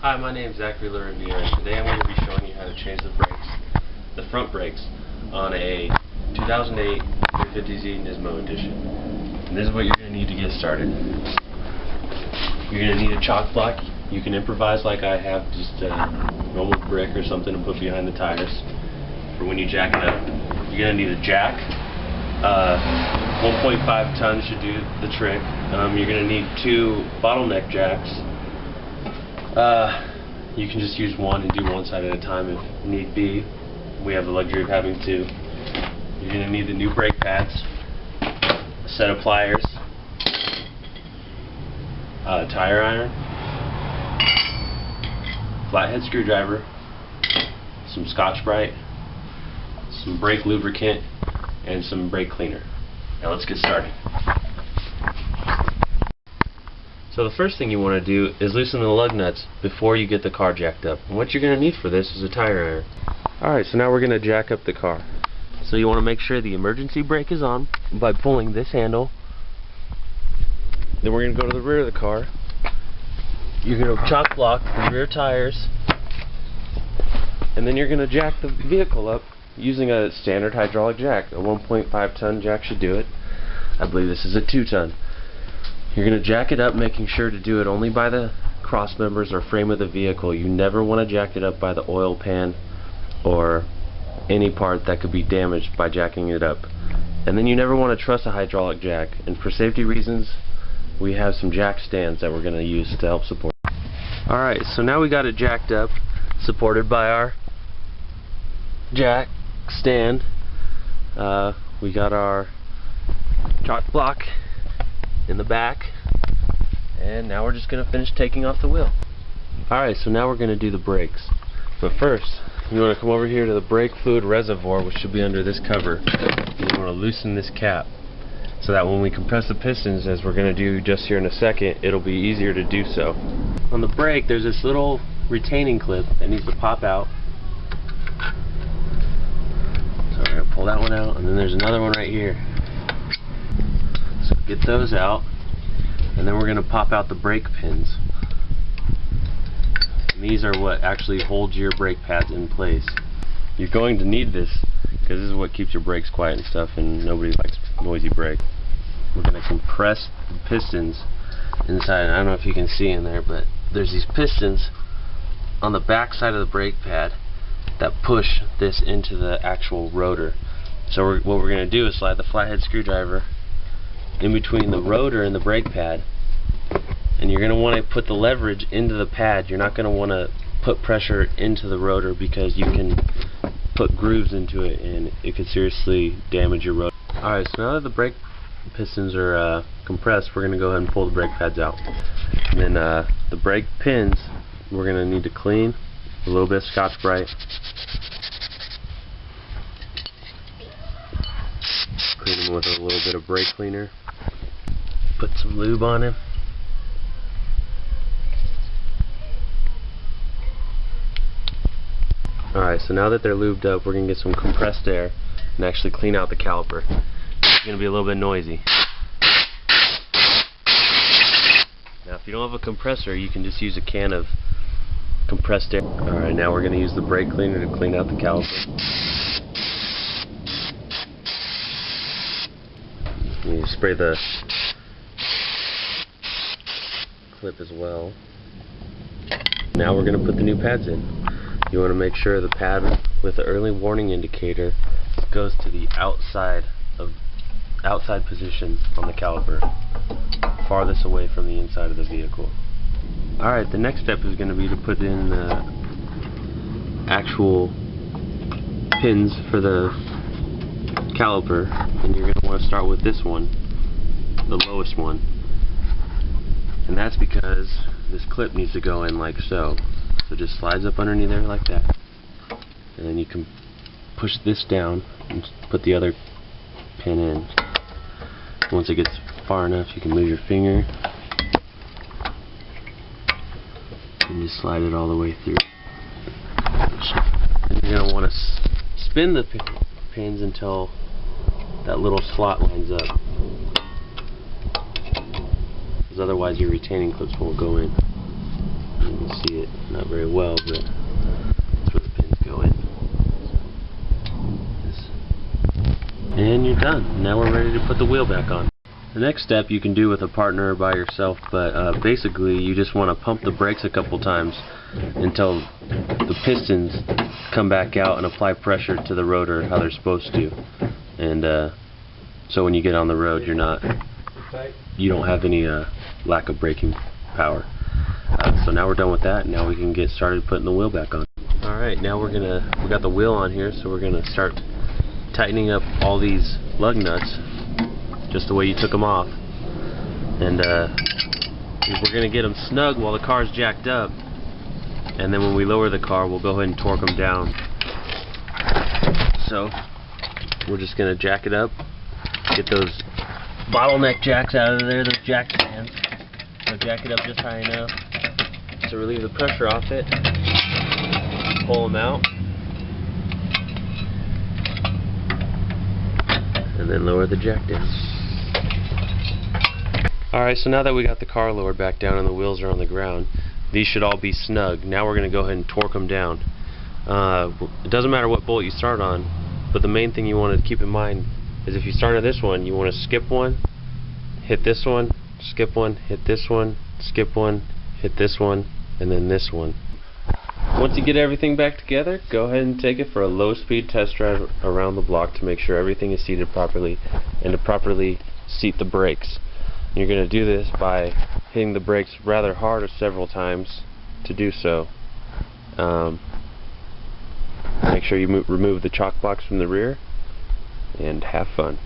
Hi, my name is Zachary Rivera, and today I'm going to be showing you how to change the front brakes on a 2008 350Z Nismo Edition. And this is what you're going to need to get started. You're going to need a chock block. You can improvise like I have, just a normal brick or something to put behind the tires for when you jack it up. You're going to need a jack. 1.5 tons should do the trick. You're going to need 2 bottleneck jacks. You can just use one and do one side at a time if need be. We have the luxury of having 2. You're going to need the new brake pads, a set of pliers, a tire iron, flathead screwdriver, some Scotch-Brite, some brake lubricant, and some brake cleaner. Now let's get started. So the first thing you want to do is loosen the lug nuts before you get the car jacked up. And what you're going to need for this is a tire iron. Alright, so now we're going to jack up the car. So you want to make sure the emergency brake is on by pulling this handle. Then we're going to go to the rear of the car. You're going to chock block the rear tires. And then you're going to jack the vehicle up using a standard hydraulic jack. A 1.5 ton jack should do it. I believe this is a 2 ton. You're going to jack it up, making sure to do it only by the cross members or frame of the vehicle. You never want to jack it up by the oil pan or any part that could be damaged by jacking it up. And then you never want to trust a hydraulic jack. And for safety reasons, we have some jack stands that we're going to use to help support. Alright, so now we got it jacked up, supported by our jack stand. We got our chock block in the back, and now we're just going to finish taking off the wheel. Alright, so now we're going to do the brakes. But first, you want to come over here to the brake fluid reservoir, which should be under this cover. You want to loosen this cap so that when we compress the pistons, as we're going to do just here in a second, it'll be easier to do so. On the brake, there's this little retaining clip that needs to pop out. So we're going to pull that one out, and then there's another one right here. So get those out, and then we're going to pop out the brake pins. And these are what actually holds your brake pads in place. You're going to need this because this is what keeps your brakes quiet and stuff, and nobody likes noisy brakes. We're going to compress the pistons inside. I don't know if you can see in there, but there's these pistons on the back side of the brake pad that push this into the actual rotor. So what we're going to do is slide the flathead screwdriver in between the rotor and the brake pad, and you're going to want to put the leverage into the pad. You're not going to want to put pressure into the rotor because you can put grooves into it and it could seriously damage your rotor. Alright, so now that the brake pistons are compressed, we're going to go ahead and pull the brake pads out. And then the brake pins we're going to need to clean with a little bit of Scotch-Brite. Clean them with a little bit of brake cleaner. Put some lube on him. Alright, so now that they're lubed up, we're going to get some compressed air and actually clean out the caliper. It's going to be a little bit noisy. Now if you don't have a compressor, you can just use a can of compressed air. Alright, now we're going to use the brake cleaner to clean out the caliper. You spray the clip as well. Now we're going to put the new pads in. You want to make sure the pad with the early warning indicator goes to the outside position on the caliper, farthest away from the inside of the vehicle. Alright, the next step is going to be to put in the actual pins for the caliper, and you're going to want to start with this one, the lowest one, and that's because this clip needs to go in like so. So it just slides up underneath there like that, and then you can push this down and put the other pin in. Once it gets far enough, you can move your finger and just slide it all the way through. And you're going to want to spin the pins until that little slot lines up, because otherwise your retaining clips won't go in. You can see it. Not very well, but that's where the pins go in. And you're done. Now we're ready to put the wheel back on. The next step you can do with a partner or by yourself, but basically you just want to pump the brakes a couple times until the pistons come back out and apply pressure to the rotor how they're supposed to. And so when you get on the road, you don't have any lack of braking power. So now we're done with that. Now we can get started putting the wheel back on. Alright, now we got the wheel on here, so we're gonna start tightening up all these lug nuts just the way you took them off. And we're gonna get them snug while the car's jacked up, and then when we lower the car, we'll go ahead and torque them down. So we're just gonna jack it up, get those bottleneck jacks out of there, those jack stands. So jack it up just high enough to relieve the pressure off it. Pull them out, and then lower the jack down. Alright, so now that we got the car lowered back down and the wheels are on the ground, these should all be snug. Now we're going to go ahead and torque them down. It doesn't matter what bolt you start on, but the main thing you want to keep in mind is if you start on this one, you want to skip one, hit this one, skip one, hit this one, skip one, hit this one, and then this one. Once you get everything back together, go ahead and take it for a low-speed test drive around the block to make sure everything is seated properly and to properly seat the brakes. You're going to do this by hitting the brakes rather hard several times to do so. Make sure you remove the chock box from the rear and have fun.